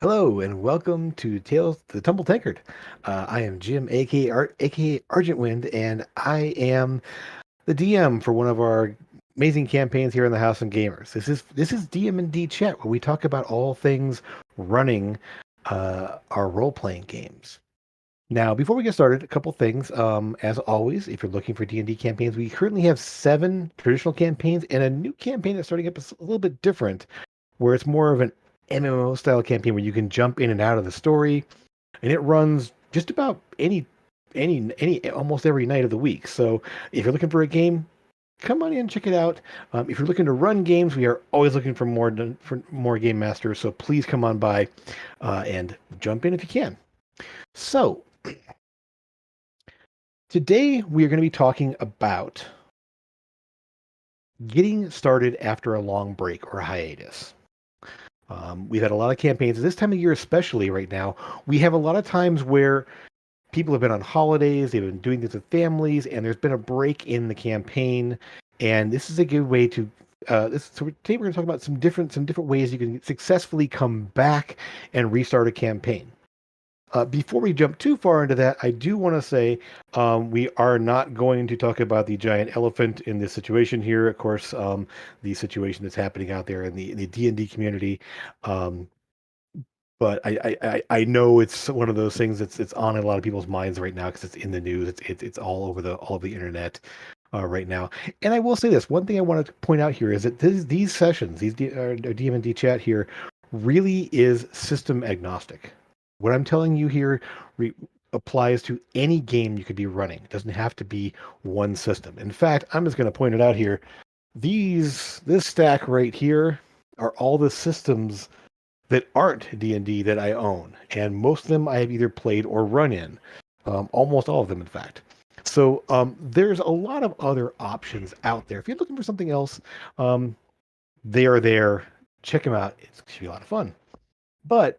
Hello and welcome to Tales to the Tumble Tankard. I am Jim, aka Argent Wind, and I am the DM for one of our amazing campaigns here in the House of Gamers. This is DM&D chat where we talk about all things running our role playing games. Now, before we get started, a couple things. As always, if you're looking for D&D campaigns, we currently have 7 traditional campaigns and a new campaign that's starting up a little bit different where it's more of an MMO style campaign where you can jump in and out of the story, and it runs just about any almost every night of the week. So if you're looking for a game, come on in and check it out. If you're looking to run games, we are always looking for more game masters. So please come on by and jump in if you can. So today we are going to be talking about getting started after a long break or hiatus. We've had a lot of campaigns. This time of year, especially right now, we have a lot of times where people have been on holidays, they've been doing this with families, and there's been a break in the campaign. And this is a good way to. So today we're going to talk about some different ways you can successfully come back and restart a campaign. Before we jump too far into that, I do want to say we are not going to talk about the giant elephant in this situation here. Of course, the situation that's happening out there in the D&D community. Um, but I know it's one of those things that's it's on a lot of people's minds right now because it's in the news. It's all over the internet right now. And I will say this one thing I wanted to point out here is that these sessions, DM&D chat here, really is system agnostic. What I'm telling you here applies to any game you could be running. It doesn't have to be one system. In fact, I'm just going to point it out here. This stack right here are all the systems that aren't D&D that I own, and most of them I have either played or run in. Almost all of them, in fact. So there's a lot of other options out there. If you're looking for something else, they are there. Check them out. It's going to be a lot of fun. But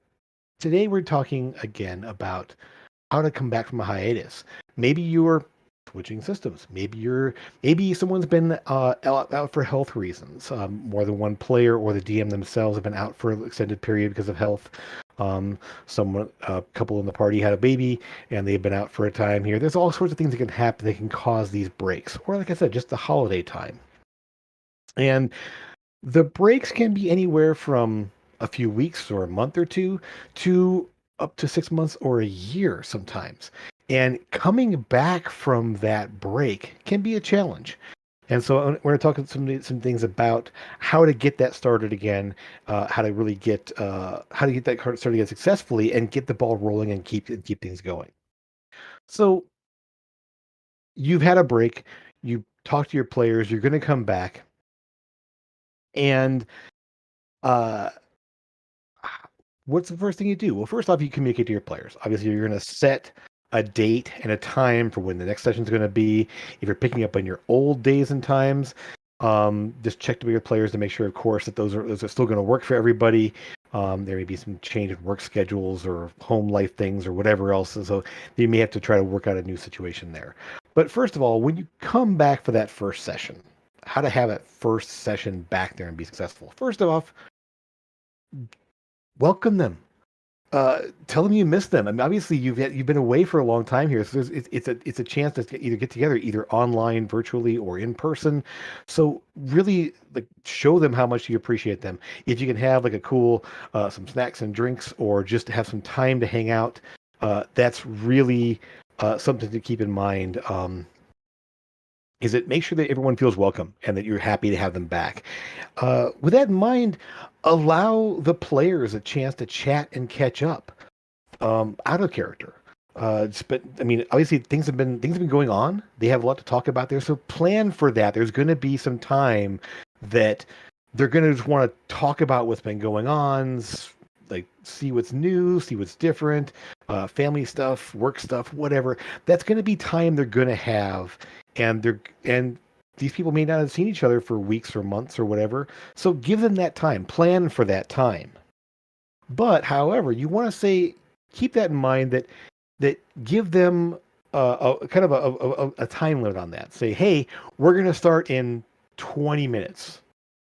today we're talking again about how to come back from a hiatus. Maybe you're switching systems. Maybe someone's been out for health reasons. More than one player or the DM themselves have been out for an extended period because of health. A couple in the party had a baby and they've been out for a time here. There's all sorts of things that can happen that can cause these breaks. Or like I said, just the holiday time. And the breaks can be anywhere from a few weeks or a month or two to up to 6 months or a year sometimes. And coming back from that break can be a challenge. And so we're going to talk some things about how to get that started again, how to really get that card started again successfully, and get the ball rolling and keep things going. So you've had a break, you talk to your players, you're going to come back, and uh, what's the first thing you do? Well, first off, you communicate to your players. Obviously, you're going to set a date and a time for when the next session is going to be. If you're picking up on your old days and times, just check with your players to make sure, of course, that those are still going to work for everybody. There may be some change in work schedules or home life things or whatever else, and so you may have to try to work out a new situation there. But first of all, when you come back for that first session, how to have that first session back there and be successful. First off, welcome them. Tell them you miss them. I mean, obviously you've been away for a long time here, so it's a chance to either get together either online, virtually, or in person. So really, like, show them how much you appreciate them. If you can have like a cool some snacks and drinks, or just have some time to hang out, that's really something to keep in mind. Is it make sure that everyone feels welcome and that you're happy to have them back. With that in mind, allow the players a chance to chat and catch up out of character. But I mean, obviously things have been going on. They have a lot to talk about there, so plan for that. There's going to be some time that they're going to just want to talk about what's been going on, like see what's new, see what's different, family stuff, work stuff, whatever. That's going to be time they're going to have, and these people may not have seen each other for weeks or months or whatever. So give them that time, plan for that time. But however, you want to say, keep that in mind that give them a kind of a time limit on that. Say, hey, we're going to start in 20 minutes,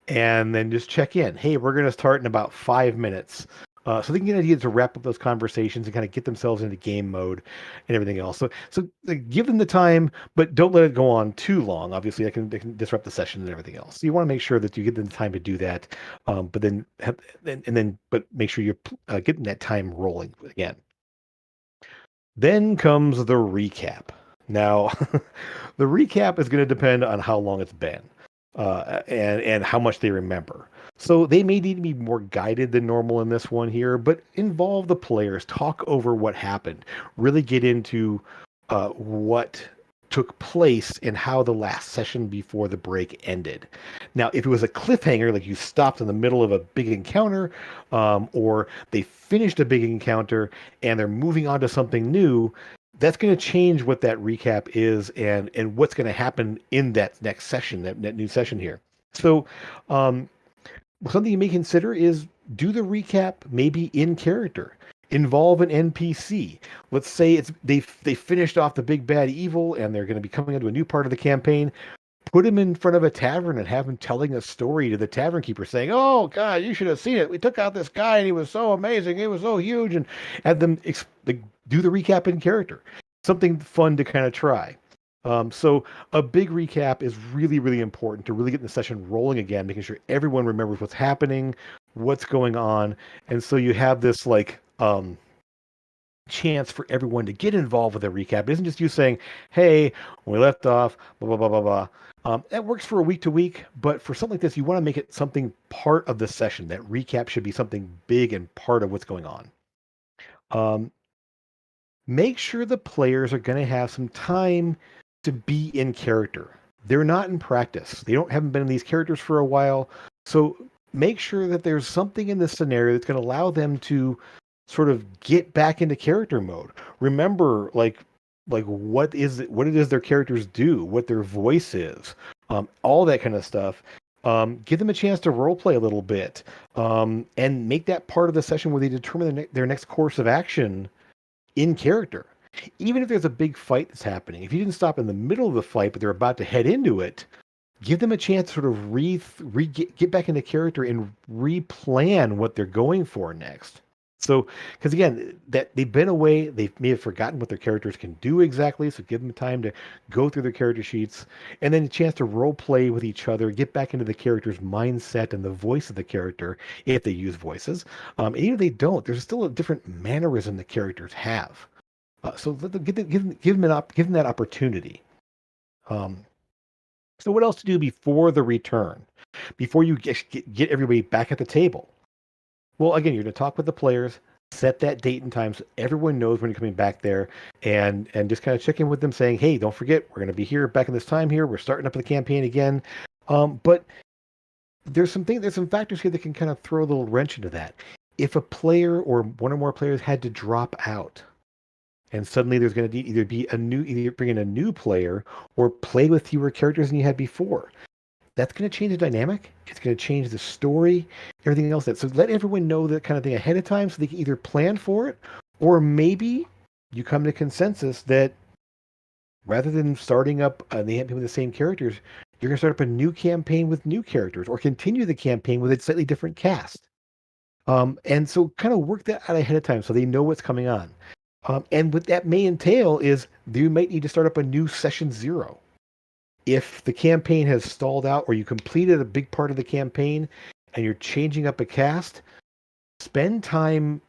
and then just check in. Hey, we're going to start in about 5 minutes. So they can get an idea to wrap up those conversations and kind of get themselves into game mode and everything else. So like, give them the time, but don't let it go on too long. Obviously, that can disrupt the session and everything else. So you want to make sure that you give them the time to do that, but then but make sure you're getting that time rolling again. Then comes the recap. Now, the recap is going to depend on how long it's been, and how much they remember. So they may need to be more guided than normal in this one here, but involve the players, talk over what happened, really get into what took place and how the last session before the break ended. Now, if it was a cliffhanger, like you stopped in the middle of a big encounter, or they finished a big encounter and they're moving on to something new, that's going to change what that recap is and what's going to happen in that next session, that new session here. So, um, something you may consider is do the recap maybe in character. Involve an NPC. Let's say they finished off the big bad evil and they're going to be coming into a new part of the campaign. Put him in front of a tavern and have him telling a story to the tavern keeper saying, "Oh God, you should have seen it. We took out this guy and he was so amazing. He was so huge." And have them do the recap in character. Something fun to kind of try. So a big recap is really, really important to really get the session rolling again, making sure everyone remembers what's happening, what's going on. And so you have this chance for everyone to get involved with a recap. It isn't just you saying, "Hey, when we left off, blah blah blah blah blah." That works for a week to week, but for something like this, you want to make it something part of the session. That recap should be something big and part of what's going on. Um, Make sure the players are going to have some time to be in character. They're not in practice. They don't haven't been in these characters for a while. So make sure that there's something in this scenario that's going to allow them to sort of get back into character mode. Remember, what it is their characters do, what their voice is, all that kind of stuff. Give them a chance to role play a little bit, and make that part of the session where they determine their next course of action in character. Even if there's a big fight that's happening, if you didn't stop in the middle of the fight, but they're about to head into it, give them a chance to sort of get back into character and replan what they're going for next. So, because again, that they've been away, they may have forgotten what their characters can do exactly. So, give them time to go through their character sheets, and then a chance to role play with each other, get back into the character's mindset and the voice of the character if they use voices. And even if they don't, there's still a different mannerism the characters have. So, give them that opportunity. Um, so, what else to do before the return? Before you get everybody back at the table? Well, again, you're going to talk with the players, set that date and time so everyone knows when you're coming back there, and just kind of check in with them saying, "Hey, don't forget, we're going to be here back in this time here. We're starting up the campaign again." But there's some factors here that can kind of throw a little wrench into that. If a player or one or more players had to drop out, and suddenly there's going to either bring in a new player or play with fewer characters than you had before, that's going to change the dynamic. It's going to change the story, everything else. So let everyone know that kind of thing ahead of time so they can either plan for it, or maybe you come to consensus that rather than starting up the campaign with the same characters, you're going to start up a new campaign with new characters, or continue the campaign with a slightly different cast. And so kind of work that out ahead of time so they know what's coming on. And what that may entail is you might need to start up a new session 0. If the campaign has stalled out or you completed a big part of the campaign and you're changing up a cast, spend time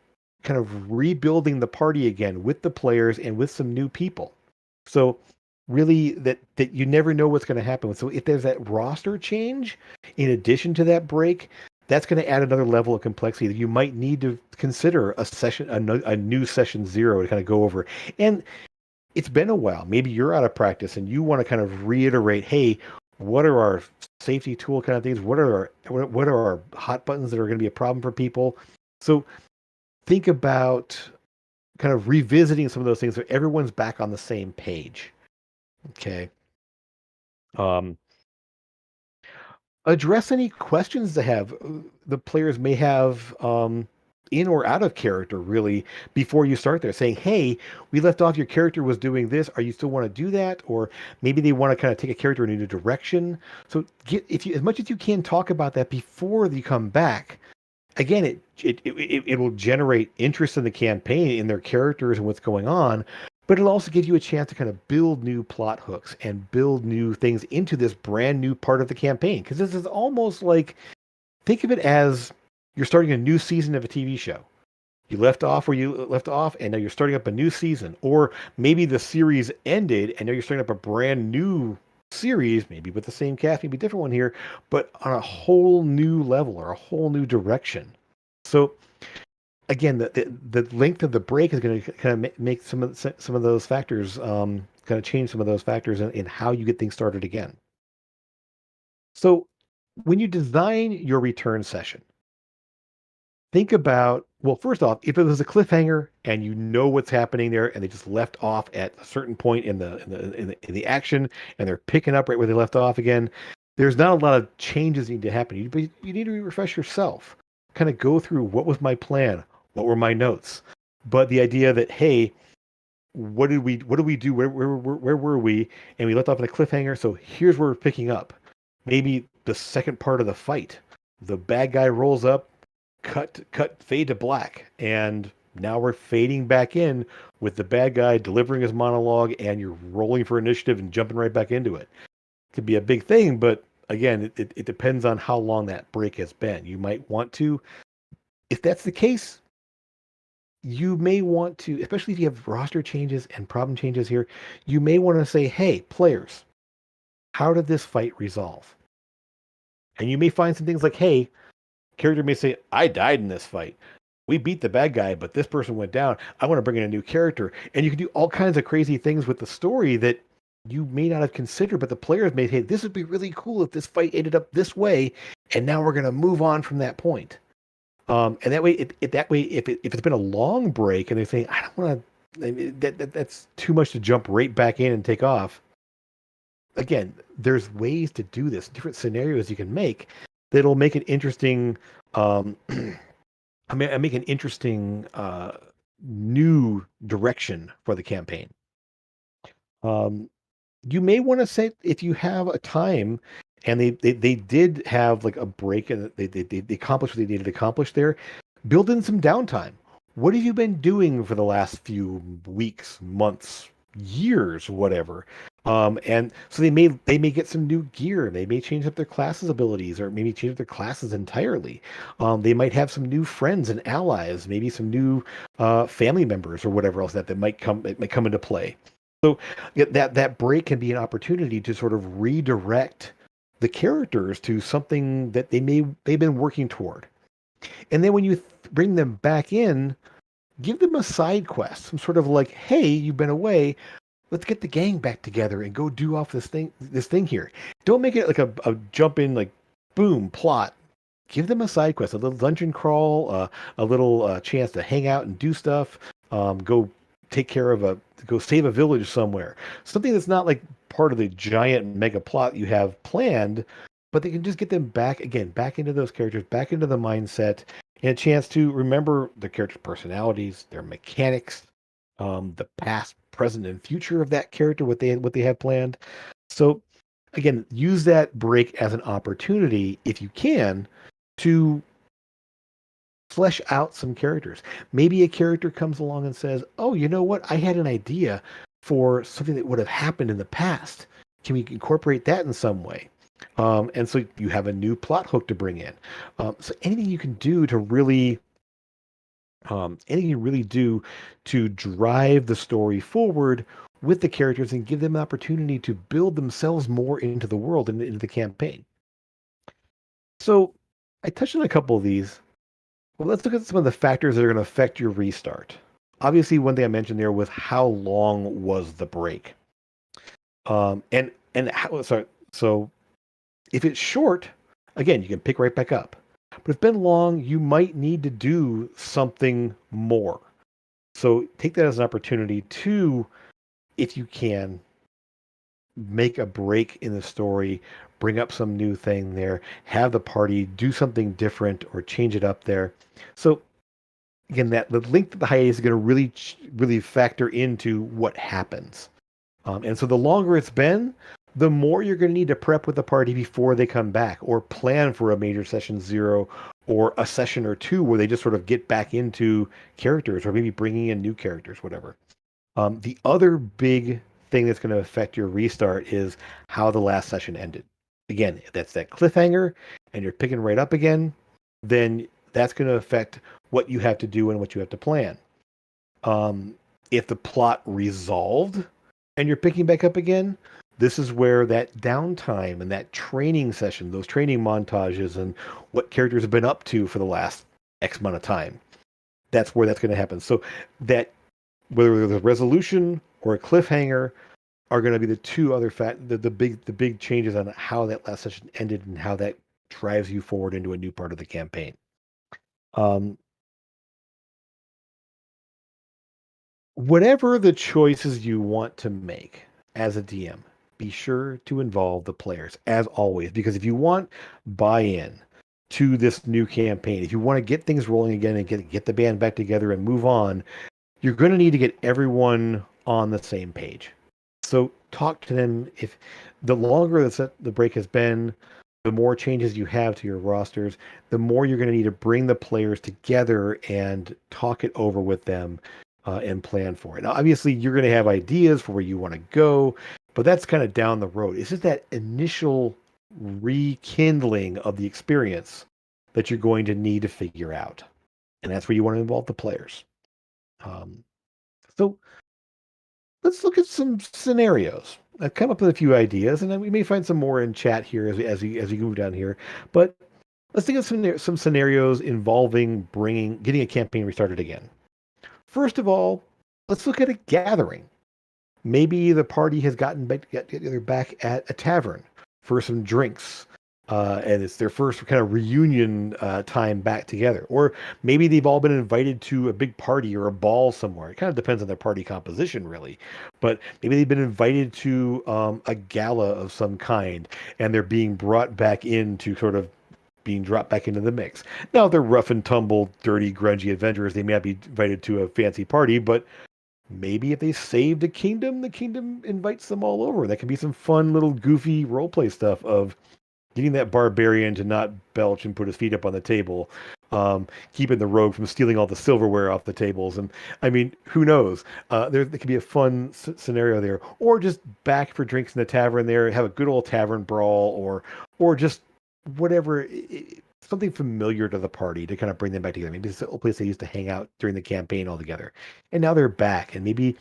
kind of rebuilding the party again with the players and with some new people. So really that you never know what's going to happen. So if there's that roster change in addition to that break, that's going to add another level of complexity that you might need to consider a new session 0 to kind of go over. And it's been a while. Maybe you're out of practice and you want to kind of reiterate, hey, what are our safety tool kind of things? What are our hot buttons that are going to be a problem for people? So think about kind of revisiting some of those things so everyone's back on the same page. Okay. Um, Address any questions the players may have, in or out of character, really, before you start there, saying, "Hey, we left off. Your character was doing this. Are you still want to do that?" Or maybe they want to kind of take a character in a new direction. So, if you as much as you can talk about that before you come back, again, it will generate interest in the campaign, in their characters and what's going on, but it'll also give you a chance to kind of build new plot hooks and build new things into this brand new part of the campaign. Because this is almost like, think of it as you're starting a new season of a TV show. You left off where you left off, and now you're starting up a new season. Or maybe the series ended, and now you're starting up a brand new series, maybe with the same cast, maybe a different one here, but on a whole new level or a whole new direction. So again, the length of the break is going to kind of make some of those factors kind of change some of those factors in how you get things started again. So when you design your return session, think about, well, first off, if it was a cliffhanger and you know what's happening there, and they just left off at a certain point in the action, and they're picking up right where they left off again, there's not a lot of changes that need to happen. You need to refresh yourself, kind of go through what was my plan, what were my notes, but the idea that, hey, what did we do, where were we, and we left off at a cliffhanger, so here's where we're picking up. Maybe the second part of the fight, the bad guy rolls up, fade to black, and now we're fading back in with the bad guy delivering his monologue, and you're rolling for initiative and jumping right back into it. Could be a big thing, but again, it depends on how long that break has been. You might want to, if that's the case, you may want to, especially if you have roster changes and problem changes here, you may want to say, hey, players, how did this fight resolve? And you may find some things like, hey, character may say, I died in this fight. We beat the bad guy, but this person went down. I want to bring in a new character. And you can do all kinds of crazy things with the story that you may not have considered, but the players may say, this would be really cool if this fight ended up this way. And now we're going to move on from that point. And that way, if it's been a long break and they say, I don't want to, that's too much to jump right back in and take off. Again, there's ways to do this, different scenarios you can make that'll make an interesting, I make an interesting new direction for the campaign. You may want to say, if you have a time and they did have like a break and they accomplished what they needed to accomplish there, build in some downtime. What have you been doing for the last few weeks, months, years, whatever? And so they may get some new gear. They may change up their classes abilities, or maybe change up their classes entirely. They might have some new friends and allies, maybe some new family members or whatever else that might come into play. So that break can be an opportunity to sort of redirect the characters to something that they've been working toward. And then when you bring them back in, give them a side quest, some sort of like, hey, you've been away. Let's get the gang back together and go do off this thing here. Don't make it like a jump in, like, boom, plot. Give them a side quest, a little dungeon crawl, a little chance to hang out and do stuff. Go go save a village somewhere. Something that's not like part of the giant mega plot you have planned, but they can just get them back into those characters, back into the mindset, and a chance to remember the characters' personalities, their mechanics, the past, present, and future of that character, what they have planned. So again, use that break as an opportunity, if you can, to flesh out some characters. Maybe a character comes along and says, oh, you know what? I had an idea for something that would have happened in the past. Can we incorporate that in some way? And so you have a new plot hook to bring in. So anything you can do to really do to drive the story forward with the characters and give them an opportunity to build themselves more into the world and into the campaign. So I touched on a couple of these. Well, let's look at some of the factors that are going to affect your restart. Obviously, one thing I mentioned there was how long was the break. And how, so if it's short, again, you can pick right back up. But if it's been long, you might need to do something more. So take that as an opportunity to, if you can, make a break in the story, bring up some new thing there, have the party do something different or change it up there. So again, that the length of the hiatus is going to really factor into what happens. And so the longer it's been, the more you're going to need to prep with the party before they come back, or plan for a major session 0, or a session or two where they just sort of get back into characters or maybe bringing in new characters, whatever. The other big thing that's going to affect your restart is how the last session ended. Again, if that's that cliffhanger and you're picking right up again, then that's going to affect what you have to do and what you have to plan. Um, if the plot resolved and you're picking back up again, this is where that downtime and that training session, those training montages and what characters have been up to for the last X amount of time, that's where that's going to happen. So that whether there's a resolution or a cliffhanger are going to be the two other the big changes on how that last session ended and how that drives you forward into a new part of the campaign. Um, Whatever the choices you want to make as a DM, be sure to involve the players as always, because if you want buy-in to this new campaign, if you want to get things rolling again and get the band back together and move on, you're going to need to get everyone on the same page. So talk to them. If the longer the break has been, the more changes you have to your rosters, the more you're going to need to bring the players together and talk it over with them and plan for it. Now, obviously, you're going to have ideas for where you want to go, but that's kind of down the road. It's just that initial rekindling of the experience that you're going to need to figure out. And that's where you want to involve the players. Um, so let's look at some scenarios. I've come up with a few ideas, and then we may find some more in chat here as we move down here. But let's think of some scenarios involving getting a campaign restarted again. First of all, let's look at a gathering. Maybe the party has gotten together back at a tavern for some drinks, and it's their first kind of reunion time back together. Or maybe they've all been invited to a big party or a ball somewhere. It kind of depends on their party composition, really. But maybe they've been invited to a gala of some kind, and they're being brought back into sort of being dropped back into the mix. Now, they're rough and tumble, dirty, grungy adventurers. They may not be invited to a fancy party, but maybe if they saved a kingdom, the kingdom invites them all over. That could be some fun little goofy roleplay stuff of getting that barbarian to not belch and put his feet up on the table, keeping the rogue from stealing all the silverware off the tables. And I mean, who knows? There could be a fun scenario there, or just back for drinks in the tavern there, have a good old tavern brawl, or just whatever. Something familiar to the party to kind of bring them back together. Maybe it's a place they used to hang out during the campaign all together. And now they're back, and maybe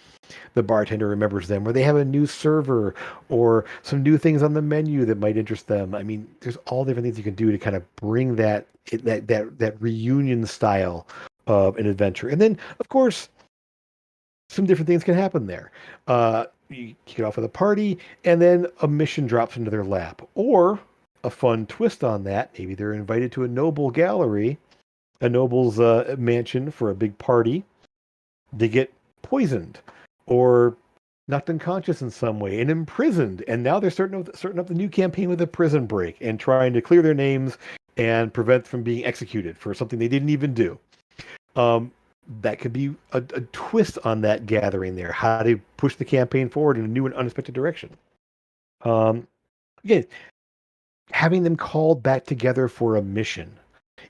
the bartender remembers them, or they have a new server, or some new things on the menu that might interest them. I mean, there's all different things you can do to kind of bring that reunion style of an adventure. And then, of course, some different things can happen there. You kick it off with a party, and then a mission drops into their lap, or a fun twist on that. Maybe they're invited to a noble gallery, a noble's mansion for a big party. They get poisoned or knocked unconscious in some way and imprisoned. And now they're starting up the new campaign with a prison break and trying to clear their names and prevent from being executed for something they didn't even do. That could be a twist on that gathering there, how to push the campaign forward in a new and unexpected direction. Again, having them called back together for a mission.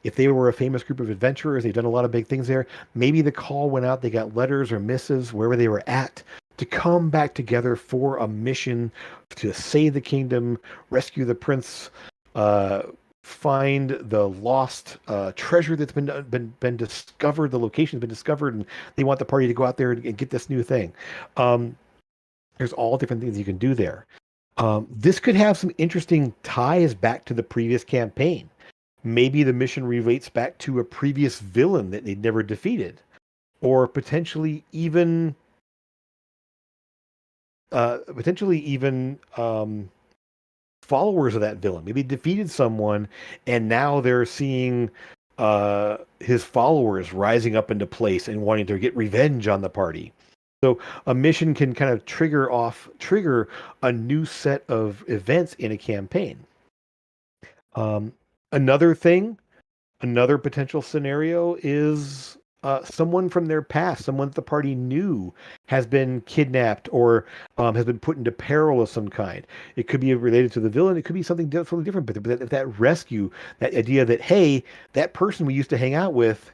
If they were a famous group of adventurers, they've done a lot of big things there. Maybe the call went out, they got letters or missives wherever they were at to come back together for a mission to save the kingdom, rescue the prince, find the lost treasure that's been discovered. The location's been discovered, and they want the party to go out there and get this new thing. There's all different things you can do there. This could have some interesting ties back to the previous campaign. Maybe the mission relates back to a previous villain that they'd never defeated, or potentially even followers of that villain. Maybe defeated someone, and now they're seeing his followers rising up into place and wanting to get revenge on the party. So a mission can kind of trigger a new set of events in a campaign. Um, another thing, another potential scenario is someone from their past, someone that the party knew has been kidnapped or has been put into peril of some kind. It could be related to the villain. It could be something totally different. But that rescue, that idea that, hey, that person we used to hang out with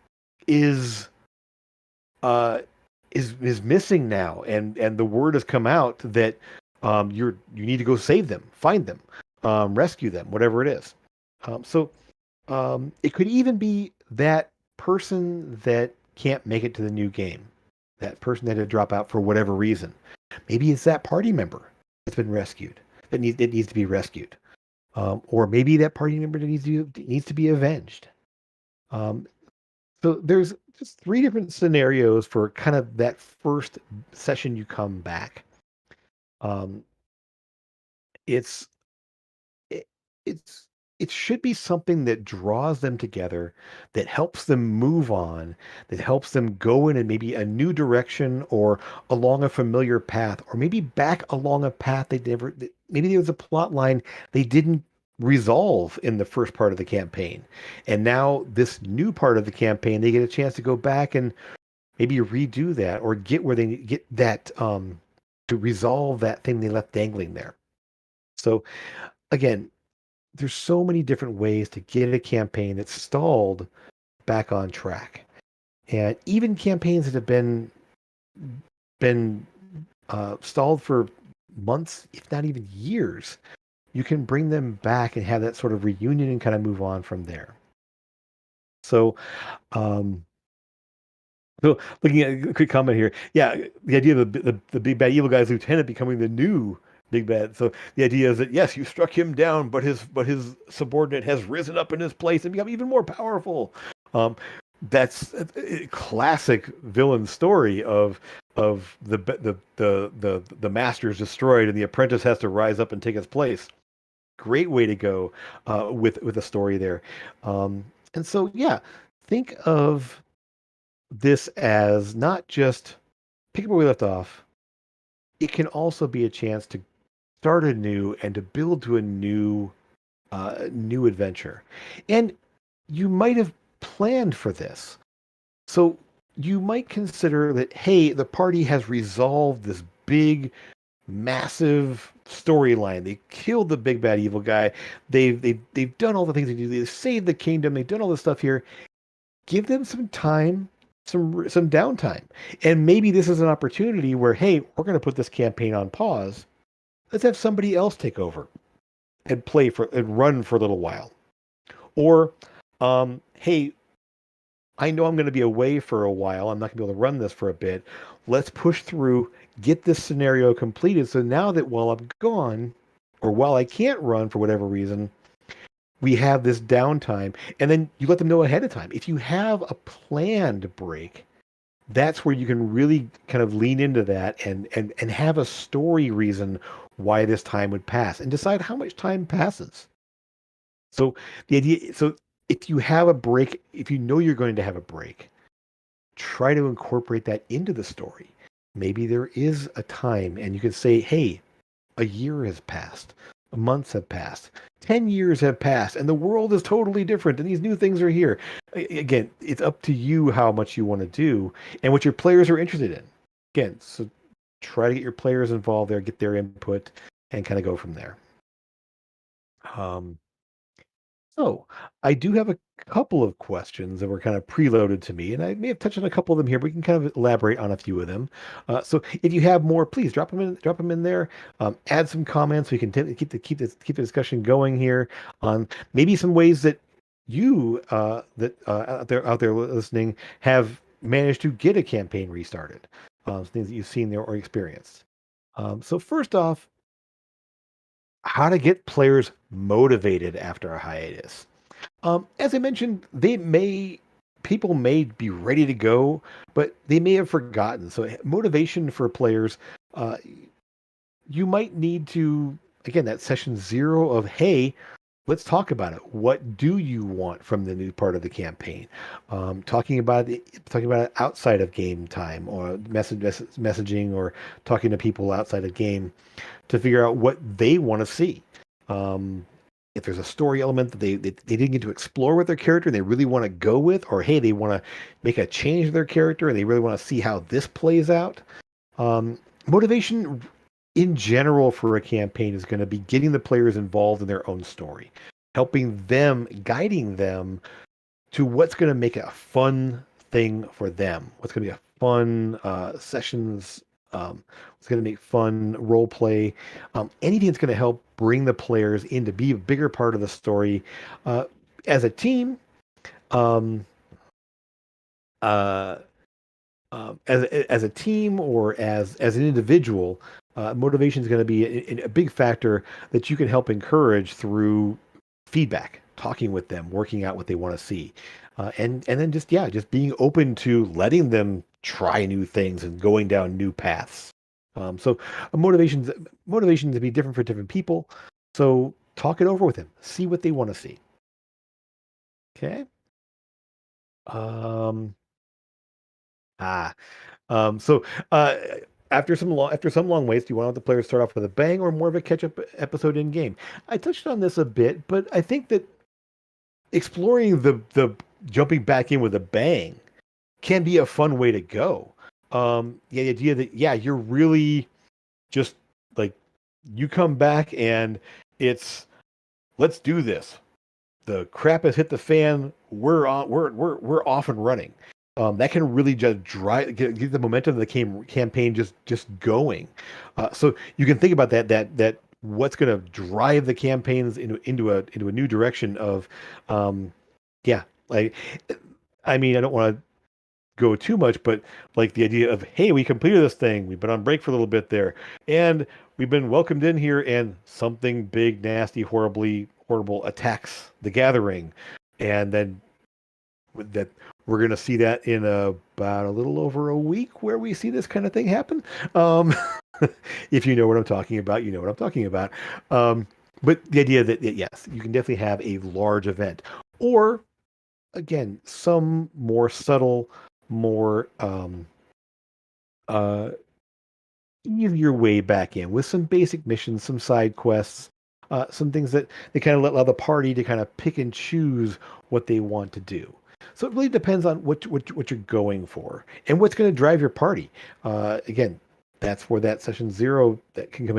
is uh, is missing now, and the word has come out that you need to go save them, find them, rescue them, whatever it is. So it could even be that person that can't make it to the new game, that person that had to drop out for whatever reason. Maybe it's that party member that's been rescued that needs to be rescued, or maybe that party member that needs to be avenged. Um, so there's just three different scenarios for kind of that first session you come back. Um, it's it, it's it should be something that draws them together, that helps them move on, that helps them go in maybe a new direction or along a familiar path, or maybe back along a path maybe there was a plot line they didn't resolve in the first part of the campaign. And now this new part of the campaign, they get a chance to go back and maybe redo that or get where they get that to resolve that thing they left dangling there. So again, there's so many different ways to get a campaign that's stalled back on track. And even campaigns that have been stalled for months, if not even years, you can bring them back and have that sort of reunion and kind of move on from there. So, um, so looking at a quick comment here, yeah, the idea of the big bad evil guy's lieutenant becoming the new big bad. So the idea is that yes, you struck him down, but his subordinate has risen up in his place and become even more powerful. Um, that's a classic villain story of the master is destroyed and the apprentice has to rise up and take his place. Great way to go with a story there. And so yeah, think of this as not just pick up where we left off. It can also be a chance to start anew and to build to a new adventure. And you might have planned for this. So you might consider that, hey, the party has resolved this big, massive storyline. They killed the big bad evil guy. They've done all the things they do. They've saved the kingdom. They've done all this stuff here. Give them some time, some downtime. And maybe this is an opportunity where, hey, we're going to put this campaign on pause. Let's have somebody else take over and play for and run for a little while. Or, hey, I know I'm going to be away for a while. I'm not going to be able to run this for a bit. Let's push through, get this scenario completed. So now that while I'm gone, or while I can't run for whatever reason, we have this downtime. And then you let them know ahead of time. If you have a planned break, that's where you can really kind of lean into that and have a story reason why this time would pass and decide how much time passes. So so if you have a break, if you know you're going to have a break, try to incorporate that into the story. Maybe there is a time and you can say, hey, a year has passed, months have passed, 10 years have passed, and the world is totally different, and these new things are here. Again, it's up to you how much you want to do and what your players are interested in. Again, so try to get your players involved there, get their input, and kind of go from there. Um, So, I do have a couple of questions that were kind of preloaded to me, and I may have touched on a couple of them here, but we can kind of elaborate on a few of them. So, if you have more, please drop them in there. Add some comments. We can keep the discussion going here on maybe some ways that you that out there listening have managed to get a campaign restarted. Things that you've seen there or experienced. So, first off, how to get players motivated after a hiatus. As I mentioned, people may be ready to go, but they may have forgotten. So motivation for players, uh, you might need to again that session zero of hey, let's talk about it. What do you want from the new part of the campaign? Talking about it outside of game time or messaging or talking to people outside of game to figure out what they want to see. Um, if there's a story element that they didn't get to explore with their character and they really want to go with, or hey, they want to make a change to their character and they really want to see how this plays out. Motivation in general for a campaign is going to be getting the players involved in their own story, helping them, guiding them to what's going to make it a fun thing for them, what's going to be a fun sessions, what's going to make fun role play, anything that's going to help bring the players in to be a bigger part of the story uh, as a team. Um, uh, as a team or as an individual, motivation is going to be a big factor that you can help encourage through feedback, talking with them, working out what they want to see, and then just yeah, just being open to letting them try new things and going down new paths. So motivations to be different for different people. So talk it over with them, see what they want to see. Okay. Um, ah, so uh, after some long waits, do you want the players to start off with a bang or more of a catch-up episode in game? I touched on this a bit, but I think that exploring the jumping back in with a bang can be a fun way to go. Yeah, the idea that yeah, you're really just like you come back and it's let's do this. The crap has hit the fan. We're off and running. That can really just get the momentum of the campaign just going. So you can think about that what's going to drive the campaigns into a new direction of um, yeah, like I mean I don't want to go too much, but like the idea of, hey, we completed this thing. We've been on break for a little bit there, and we've been welcomed in here, and something big, nasty, horrible attacks the gathering, and then that we're going to see that in about a little over a week where we see this kind of thing happen. Um, if you know what I'm talking about, you know what I'm talking about. Um, but the idea that yes, you can definitely have a large event, or again, some more subtle, more uh, easier way back in with some basic missions, some side quests, some things that they kind of allow the party to kind of pick and choose what they want to do. So it really depends on what you're going for and what's going to drive your party. Again, that's where that session zero that can come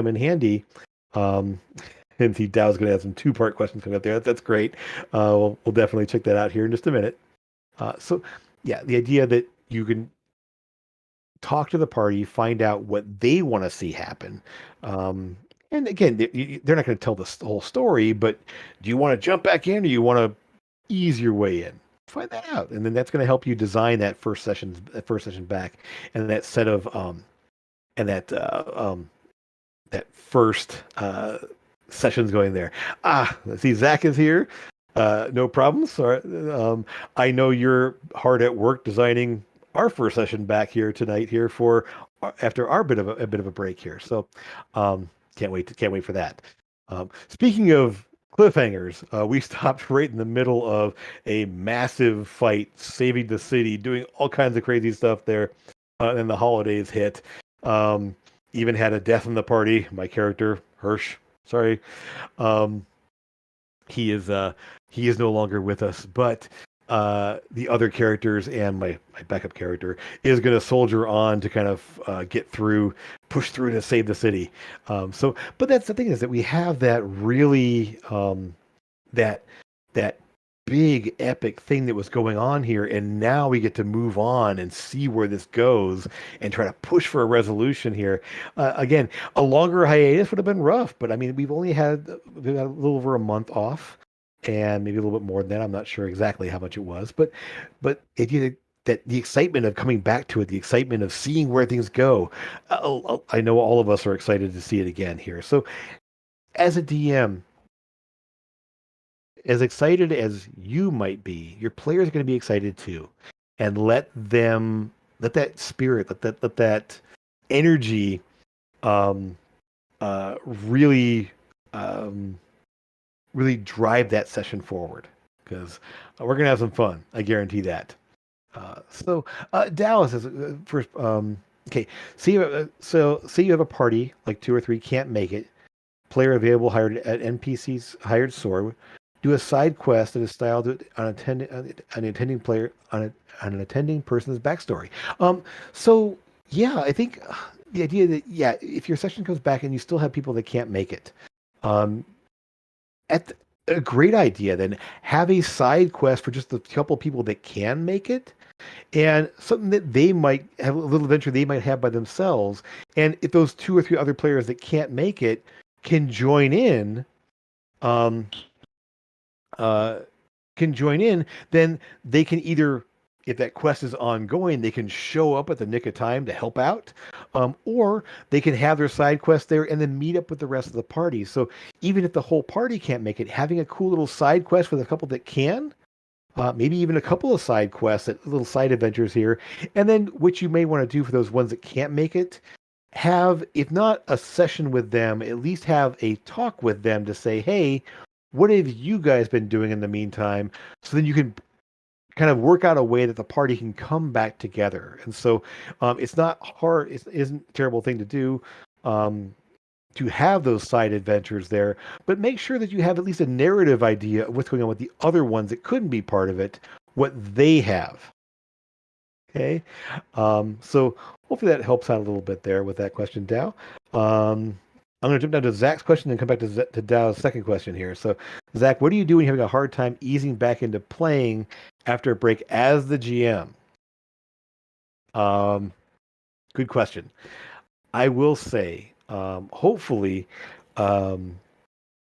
in handy. Um, and see, Dow's going to have some two-part questions coming up there. That's great. We'll definitely check that out here in just a minute. So, yeah, the idea that you can talk to the party, find out what they want to see happen. And again, they're not going to tell the whole story, but do you want to jump back in or you want to ease your way in? Find that out, and then that's going to help you design that first session back, and that set of and that first sessions going there. See, Zach is here. No problem. Sorry. I know you're hard at work designing our first session back here tonight here for after our bit of a break here. So can't wait for that. Speaking of cliffhangers, we stopped right in the middle of a massive fight, saving the city, doing all kinds of crazy stuff there. And the holidays hit. Um, Even had a death in the party. My character, Hirsch, sorry, um, he is no longer with us, but the other characters and my backup character is going to soldier on to kind of push through to save the city. But that's the thing is that we have that really that that big epic thing that was going on here, and now we get to move on and see where this goes and try to push for a resolution here. Again, a longer hiatus would have been rough, but I mean we've had a little over a month off, and maybe a little bit more than that. I'm not sure exactly how much it was, but it that the excitement of coming back to it, the excitement of seeing where things go. I know all of us are excited to see it again here. So as a DM, as excited as you might be, your players are going to be excited too. And let that spirit, let that energy, um, really, um, really drive that session forward because we're going to have some fun. I guarantee that. Dallas is first. Okay, say you have a party like two or three can't make it. player available hired at NPC's hired sword. Do a side quest that is styled on an attending player on an attending person's backstory. Um, so yeah, I think the idea that yeah, if your session comes back and you still have people that can't make it, um, at a great idea. Then have a side quest for just the couple people that can make it, and something that they might have a little adventure they might have by themselves. And if those two or three other players that can't make it can join in, um, uh, then they can either, if that quest is ongoing, they can show up at the nick of time to help out, or they can have their side quest there and then meet up with the rest of the party. So even if the whole party can't make it, having a cool little side quest with a couple that can, maybe even a couple of side quests, little side adventures here, and then what you may want to do for those ones that can't make it, have, if not a session with them, at least have a talk with them to say, hey, what have you guys been doing in the meantime? So then you can kind of work out a way that the party can come back together. And so it's not hard, it isn't a terrible thing to do. To have those side adventures there, but make sure that you have at least a narrative idea of what's going on with the other ones that couldn't be part of it, what they have. Okay. So hopefully that helps out a little bit there with that question, Dow. I'm going to jump down to Zach's question and come back to Dow's second question here. So, Zach, what do you do when you're having a hard time easing back into playing after a break as the GM? Um, Good question. I will say, hopefully, um,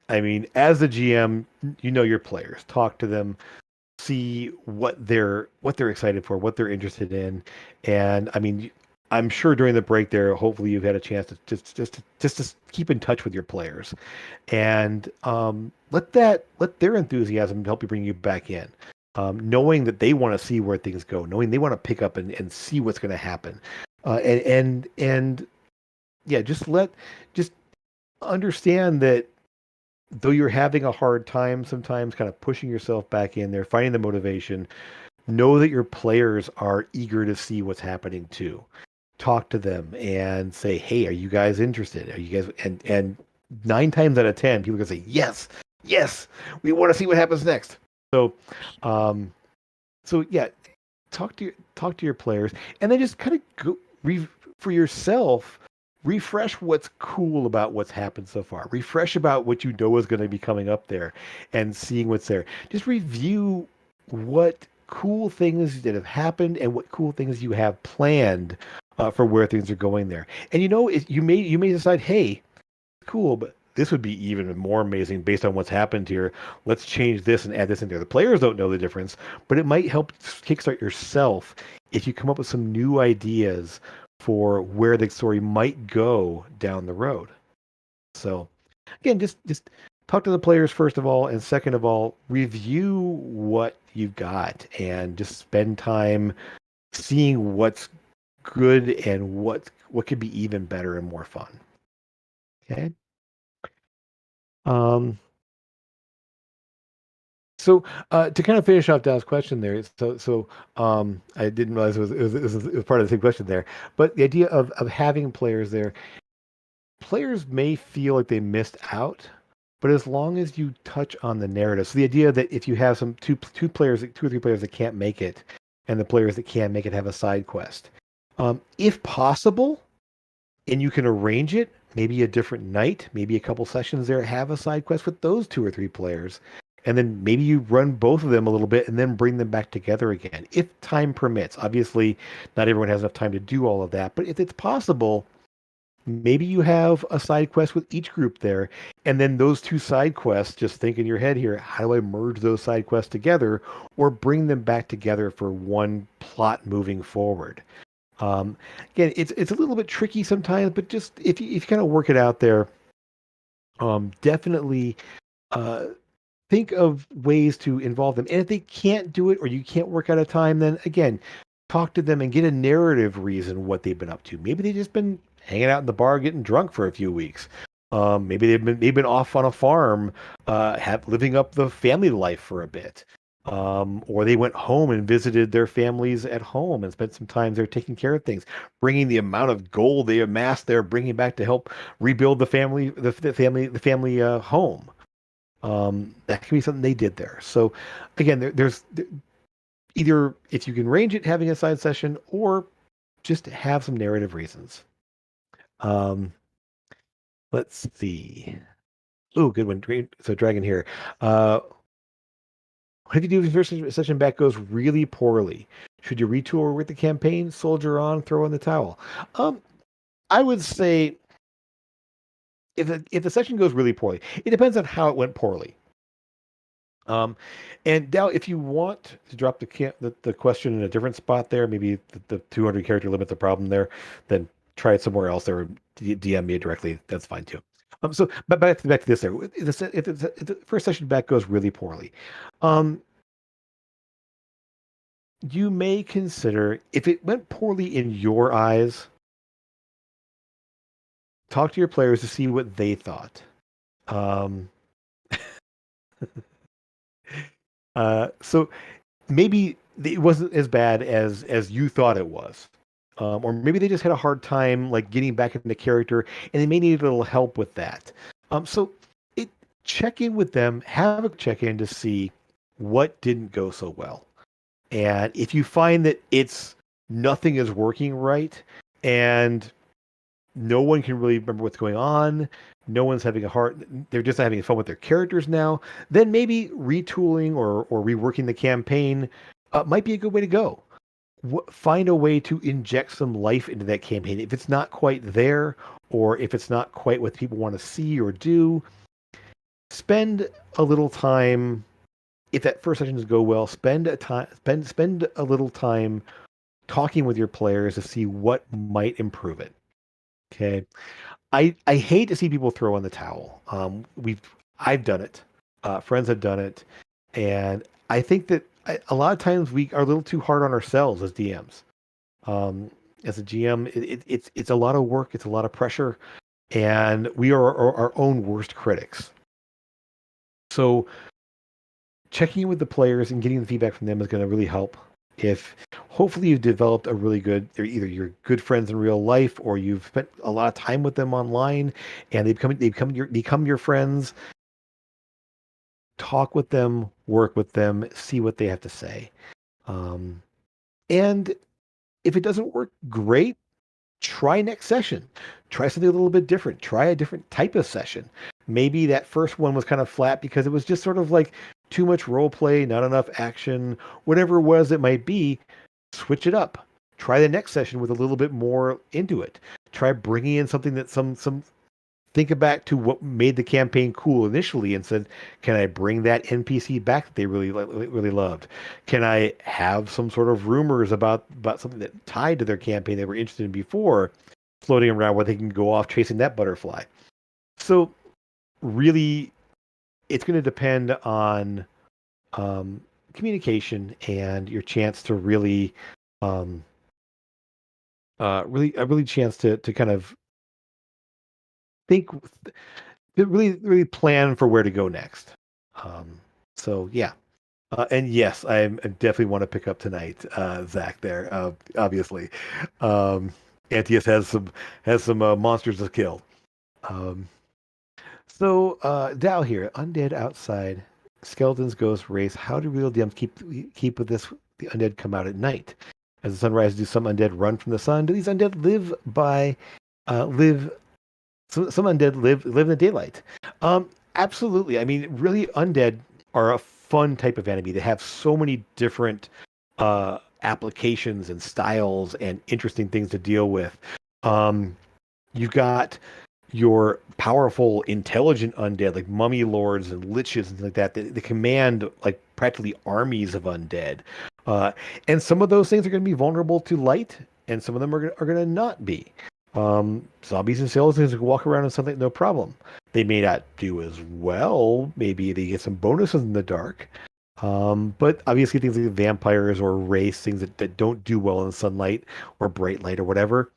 I mean, as the GM, you know your players. Talk to them, see what they're excited for, what they're interested in, and I mean, I'm sure during the break there, hopefully you've had a chance to just to keep in touch with your players, and let their enthusiasm help you bring you back in. Knowing that they want to see where things go, knowing they want to pick up and see what's going to happen, and yeah, just understand that though you're having a hard time sometimes kind of pushing yourself back in there, finding the motivation, know that your players are eager to see what's happening too. Talk to them and say, "Hey, are you guys interested? Are you guys?" And 9 times out of 10, people are gonna say, "Yes, yes, we want to see what happens next." So, um, so yeah, talk to your players, and then just kind of go for yourself. Refresh what's cool about what's happened so far. Refresh about what you know is going to be coming up there, and seeing what's there. Just review what cool things that have happened and what cool things you have planned for where things are going there. And you know, you may decide, hey, cool, but this would be even more amazing based on what's happened here. Let's change this and add this in there. The players don't know the difference, but it might help kickstart yourself if you come up with some new ideas for where the story might go down the road. So again, just talk to the players first of all, and second of all, review what you've got and just spend time seeing what's good and what could be even better and more fun. Okay. Um, so to kind of finish off Dow's question there, I didn't realize it was part of the same question there, but the idea of having players there, players may feel like they missed out, but as long as you touch on the narrative, so the idea that if you have some two players, 2 or 3 players that can't make it, and the players that can make it have a side quest, if possible, and you can arrange it, maybe a different night, maybe a couple sessions there, have a side quest with those 2 or 3 players, and then maybe you run both of them a little bit and then bring them back together again, if time permits. Obviously, not everyone has enough time to do all of that, but if it's possible, maybe you have a side quest with each group there, and then those 2 side quests, just think in your head here, how do I merge those side quests together or bring them back together for one plot moving forward? Um, Again, it's a little bit tricky sometimes, but just if you kind of work it out there, definitely uh, think of ways to involve them. And if they can't do it or you can't work out a time, then again, talk to them and get a narrative reason what they've been up to. Maybe they've just been hanging out in the bar getting drunk for a few weeks. Maybe they've been off on a farm, living up the family life for a bit. Or they went home and visited their families at home and spent some time there taking care of things, bringing the amount of gold they amassed there, bringing back to help rebuild the family home. That can be something they did there. So again, either if you can range it, having a side session, or just have some narrative reasons. Um, let's see. Oh, good one. So Dragon here. What if you do if your first session back goes really poorly? Should you retool with the campaign, soldier on, throw in the towel? Um, I would say if the session goes really poorly, it depends on how it went poorly. Um, and Dal, if you want to drop the question in a different spot there, maybe the 200 character limit's a problem there, then try it somewhere else or DM me directly. That's fine too. But back to this there. If the first session back goes really poorly, um, you may consider if it went poorly in your eyes, talk to your players to see what they thought. Um, so maybe it wasn't as bad as you thought it was. Or maybe they just had a hard time like getting back into character and they may need a little help with that. So it check in with them, have a check in to see what didn't go so well. And if you find that it's nothing is working right and no one can really remember what's going on, no one's having a heart, they're just not having fun with their characters now, then maybe retooling or reworking the campaign might be a good way to go. Find a way to inject some life into that campaign. If it's not quite there, or if it's not quite what people want to see or do, spend a little time. If that first session does go well, spend a little time talking with your players to see what might improve it. Okay. I hate to see people throw in the towel. I've done it. Friends have done it, and I think that a lot of times we are a little too hard on ourselves as DMs. As a GM, it's a lot of work. It's a lot of pressure, and we are our own worst critics. So checking in with the players and getting the feedback from them is going to really help. If hopefully you've developed a really good, they're either your good friends in real life or you've spent a lot of time with them online and they become your friends. Talk with them, work with them, see what they have to say. Um, and if it doesn't work, great. Try next session. Try something a little bit different. Try a different type of session. Maybe that first one was kind of flat because it was just sort of like too much role play, not enough action, whatever it was it might be. Switch it up. Try the next session with a little bit more into it. Try bringing in something that some think back to what made the campaign cool initially and said, can I bring that NPC back that they really loved? Can I have some sort of rumors about something that tied to their campaign they were interested in before floating around where they can go off chasing that butterfly? So really, it's going to depend on um, communication and your chance to um, really chance to kind of think to really plan for where to go next. Um, so yeah, and yes, I definitely want to pick up tonight, Zach. There, obviously, um, Antius has some monsters to kill. Um, so Dow here, undead outside, skeletons, ghosts, race. How do real DMs keep with this? The undead come out at night. As the sun rises, do some undead run from the sun? Do these undead live some undead live in the daylight. Absolutely. I mean, really, undead are a fun type of enemy. They have so many different applications and styles and interesting things to deal with. Um, you've got your powerful, intelligent undead like mummy lords and liches and things like that. They command like practically armies of undead. Uh, and some of those things are going to be vulnerable to light, and some of them are going to not be. Zombies and skeletons can walk around in sunlight no problem. They may not do as well. Maybe they get some bonuses in the dark. But obviously things like vampires or wraiths, things that don't do well in sunlight or bright light or whatever,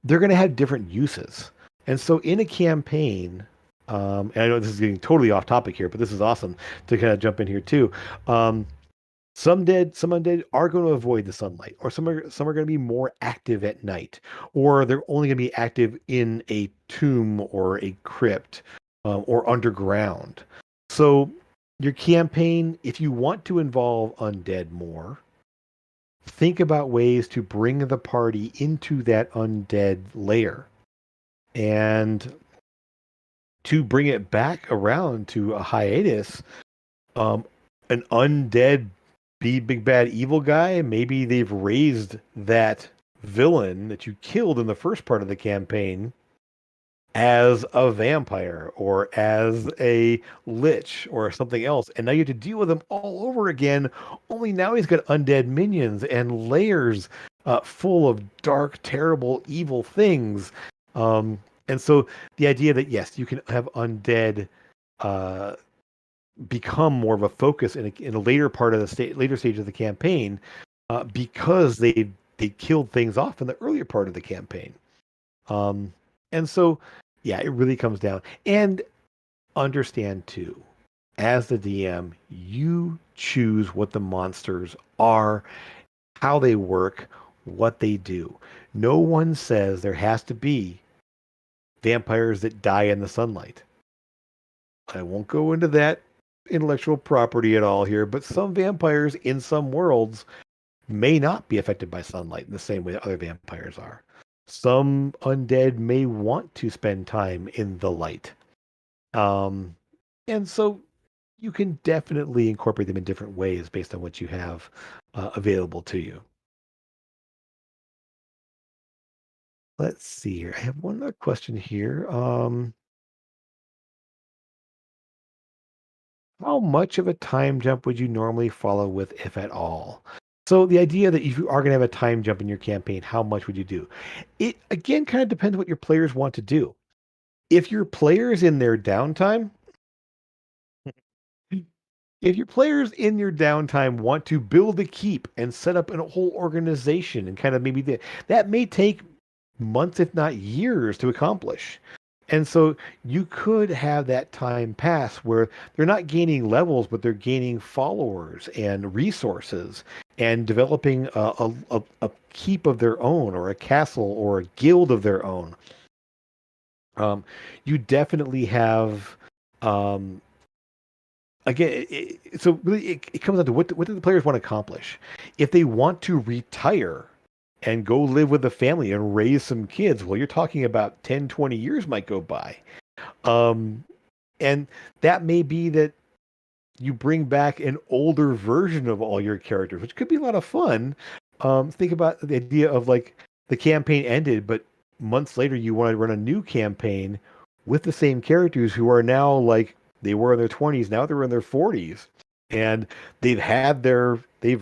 they're going to have different uses. And so in a campaign, and I know this is getting totally off topic here, but this is awesome to kind of jump in here too. Um, Some undead are going to avoid the sunlight, or some are going to be more active at night, or they're only going to be active in a tomb or a crypt, or underground. So your campaign, if you want to involve undead more, think about ways to bring the party into that undead layer, and to bring it back around to a hiatus. um, an undead big bad evil guy. Maybe they've raised that villain that you killed in the first part of the campaign as a vampire or as a lich or something else, and now you have to deal with him all over again. Only now he's got undead minions and layers full of dark, terrible, evil things. And so the idea that yes, you can have undead uh, become more of a focus in a later part of the later stage of the campaign, because they killed things off in the earlier part of the campaign. Um, and so, yeah, it really comes down. And understand too, as the DM, you choose what the monsters are, how they work, what they do. No one says there has to be vampires that die in the sunlight. I won't go into that intellectual property at all here, but some vampires in some worlds may not be affected by sunlight in the same way that other vampires are. Some undead may want to spend time in the light. Um, and so you can definitely incorporate them in different ways based on what you have available to you. Let's see here. I have one other question here. How much of a time jump would you normally follow with, if at all? So the idea that if you are going to have a time jump in your campaign, how much would you do? It again kind of depends what your players want to do. If your players in their downtime, if your players in your downtime want to build a keep and set up a whole organization and kind of maybe that may take months, if not years, to accomplish. And so you could have that time pass where they're not gaining levels, but they're gaining followers and resources and developing a keep of their own or a castle or a guild of their own. You definitely have, um, again, so really it comes down to what do the players want to accomplish? If they want to retire and go live with a family and raise some kids, well, you're talking about 10, 20 years might go by. Um, and that may be that you bring back an older version of all your characters, which could be a lot of fun. Think about the idea of like the campaign ended, but months later you want to run a new campaign with the same characters who are now like they were in their 20s, now they're in their 40s. And they've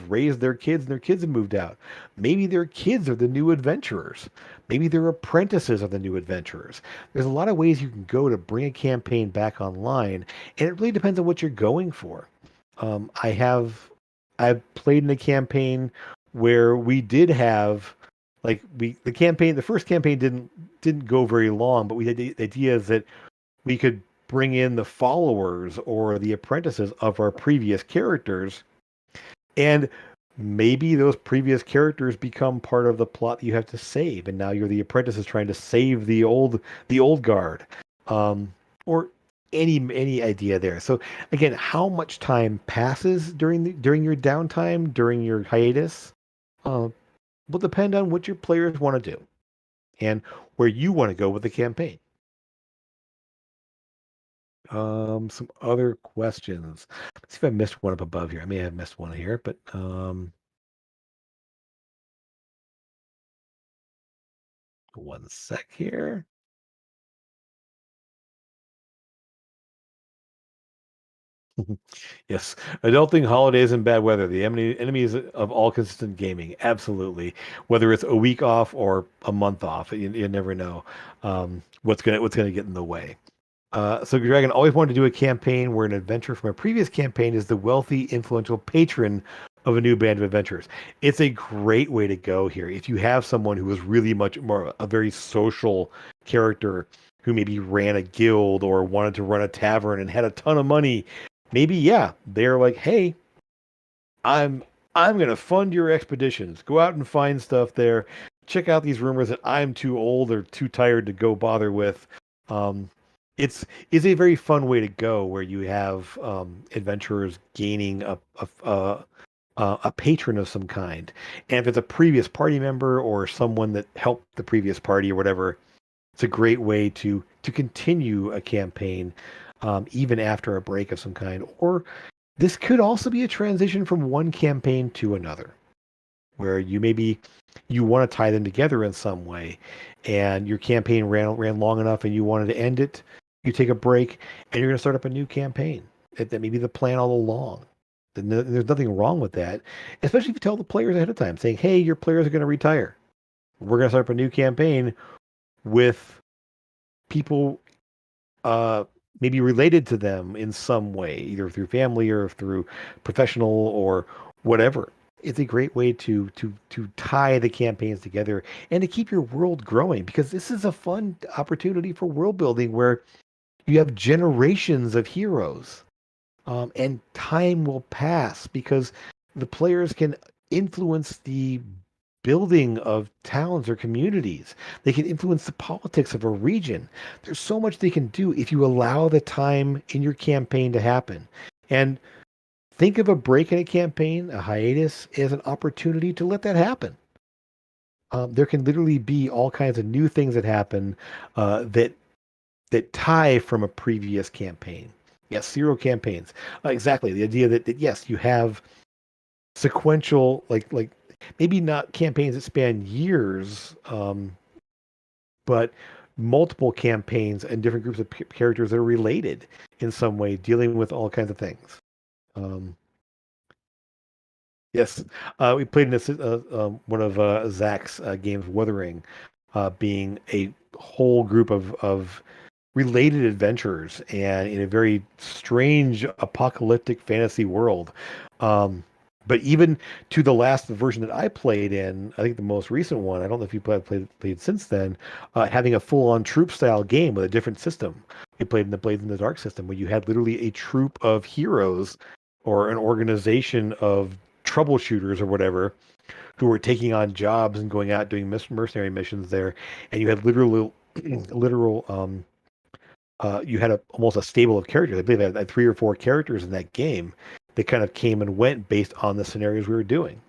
raised their kids and their kids have moved out. Maybe their kids are the new adventurers. Maybe their apprentices are the new adventurers. There's a lot of ways you can go to bring a campaign back online, and it really depends on what you're going for. Um, I have I've played in a campaign where we did have like we the first campaign didn't go very long, but we had the ideas that we could bring in the followers or the apprentices of our previous characters, and maybe those previous characters become part of the plot that you have to save, and now you're the apprentices trying to save the old guard, or any idea there. So again, how much time passes during your downtime, during your hiatus, uh, will depend on what your players want to do and where you want to go with the campaign. Some other questions. Let's see if I missed one up above here. I may have missed one here, but one sec here. Yes, adulting, holidays, and bad weather. The enemies of all consistent gaming. Absolutely. Whether it's a week off or a month off, you never know what's gonna get in the way. So Dragon always wanted to do a campaign where an adventurer from a previous campaign is the wealthy, influential patron of a new band of adventurers. It's a great way to go here. If you have someone who is really much more a very social character who maybe ran a guild or wanted to run a tavern and had a ton of money, maybe yeah, they're like, hey, I'm I'm gonna fund your expeditions. Go out and find stuff there. Check out these rumors that I'm too old or too tired to go bother with. Um, it's a very fun way to go where you have adventurers gaining a patron of some kind. And if it's a previous party member or someone that helped the previous party or whatever, it's a great way to continue a campaign even after a break of some kind. Or this could also be a transition from one campaign to another, where you want to tie them together in some way, and your campaign ran long enough, and you wanted to end it. You take a break, and you're going to start up a new campaign. That may be the plan all along. There's nothing wrong with that, especially if you tell the players ahead of time, saying, "Hey, your players are going to retire. We're going to start up a new campaign with people uh, maybe related to them in some way, either through family or through professional or whatever." It's a great way to tie the campaigns together and to keep your world growing, because this is a fun opportunity for world building where you have generations of heroes, and time will pass because the players can influence the building of towns or communities. They can influence the politics of a region. There's so much they can do if you allow the time in your campaign to happen. And think of a break in a campaign, a hiatus, as an opportunity to let that happen. There can literally be all kinds of new things that happen that tie from a previous campaign. Yes, serial campaigns. Exactly. The idea that yes, you have sequential, like maybe not campaigns that span years, but multiple campaigns and different groups of characters that are related in some way, dealing with all kinds of things. Um, yes, we played in one of Zach's games, Wuthering, being a whole group of related adventurers and in a very strange apocalyptic fantasy world. Um, but even to the last version that I played in, I think the most recent one, I don't know if you played since then, having a full-on troop style game with a different system. We played in the Blades in the Dark system where you had literally a troop of heroes or an organization of troubleshooters or whatever who were taking on jobs and going out doing mercenary missions there, and you had literal you had almost a stable of characters. I believe I had three or four characters in that game that kind of came and went based on the scenarios we were doing.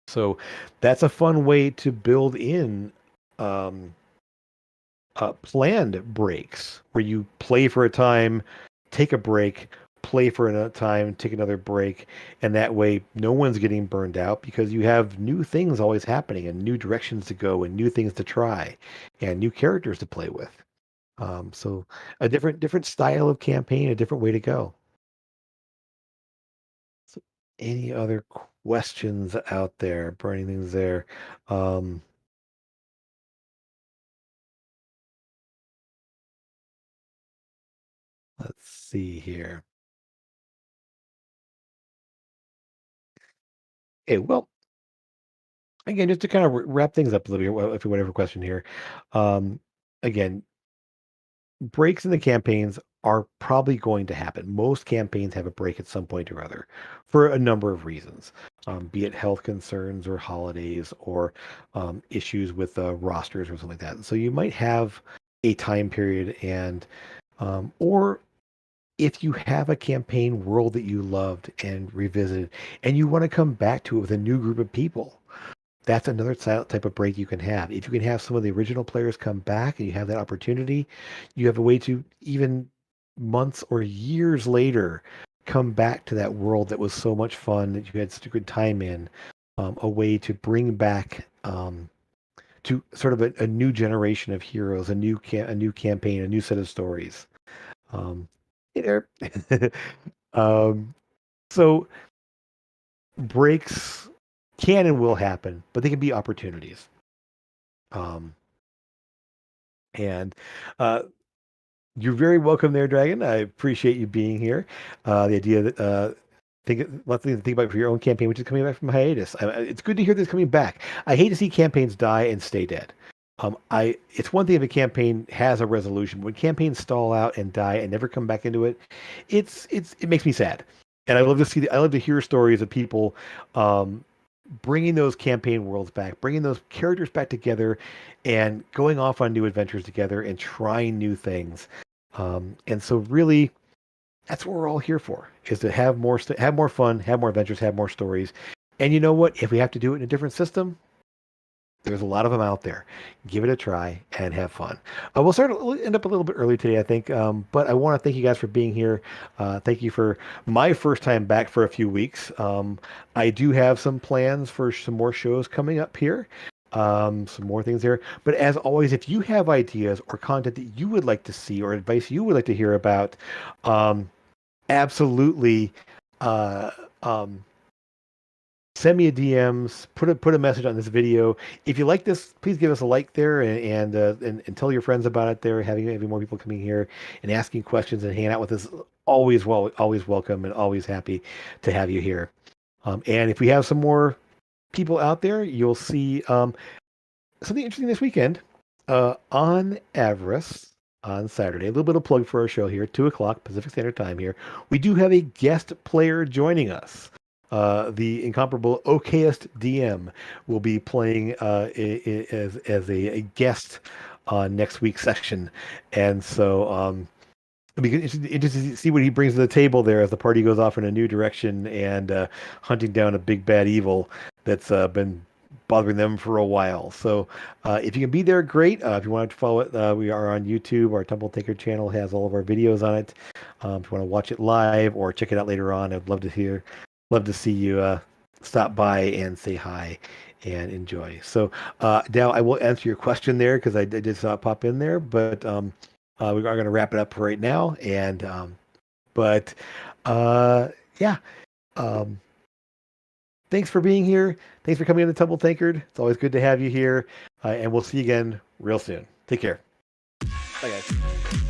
So that's a fun way to build in um, planned breaks where you play for a time, take a break, play for another time, take another break, and that way no one's getting burned out because you have new things always happening and new directions to go and new things to try and new characters to play with. So a different style of campaign, a different way to go. So any other questions out there, burning things there? Um, let's see here. Okay, well, again, just to kind of wrap things up a little bit, if you whatever question here. Um, again, breaks in the campaigns are probably going to happen. Most campaigns have a break at some point or other for a number of reasons, be it health concerns or holidays or issues with rosters or something like that. So you might have a time period or if you have a campaign world that you loved and revisited and you want to come back to it with a new group of people, that's another type of break you can have. If you can have some of the original players come back and you have that opportunity, you have a way to even months or years later come back to that world that was so much fun that you had such a good time in. A way to bring back to sort of a new generation of heroes, a new campaign, a new set of stories. Um, hey there. um, so breaks can and will happen, but they can be opportunities. Um, and uh, you're very welcome there, Dragon. I appreciate you being here. The idea that lots of things to think about for your own campaign, which is coming back from hiatus. It's good to hear this coming back. I hate to see campaigns die and stay dead. It's one thing if a campaign has a resolution. When campaigns stall out and die and never come back into it, it makes me sad. And I love to hear stories of people um, bringing those campaign worlds back, bringing those characters back together, and going off on new adventures together and trying new things. And so, really, that's what we're all here for: is to have have more fun, have more adventures, have more stories. And you know what? If we have to do it in a different system, there's a lot of them out there. Give it a try and have fun. We'll end up a little bit early today, I think. But I want to thank you guys for being here. Thank you for my first time back for a few weeks. I do have some plans for some more shows coming up here. Some more things there. But as always, if you have ideas or content that you would like to see or advice you would like to hear about, um, absolutely. Uh, um, Send me a DMs, put a message on this video. If you like this, please give us a like there and tell your friends about it there. Having more people coming here and asking questions and hanging out with us, always welcome and always happy to have you here. And if we have some more people out there, you'll see something interesting this weekend on Avarice on Saturday. A little bit of plug for our show here, 2 o'clock Pacific Standard Time here. We do have a guest player joining us. The incomparable okayest DM will be playing as a guest on next week's session, and so it'll be interesting to see what he brings to the table there as the party goes off in a new direction and hunting down a big bad evil that's been bothering them for a while. So if you can be there, great. If you want to follow it, we are on YouTube. Our Tumble Taker channel has all of our videos on it. If you want to watch it live or check it out later on, I'd love to see you stop by and say hi and enjoy. So now I will answer your question there because I did saw it pop in there, but we are going to wrap it up for right now. And but yeah, um, thanks for being here. Thanks for coming in the Tumble Tankard. It's always good to have you here, and we'll see you again real soon. Take care. Bye, guys.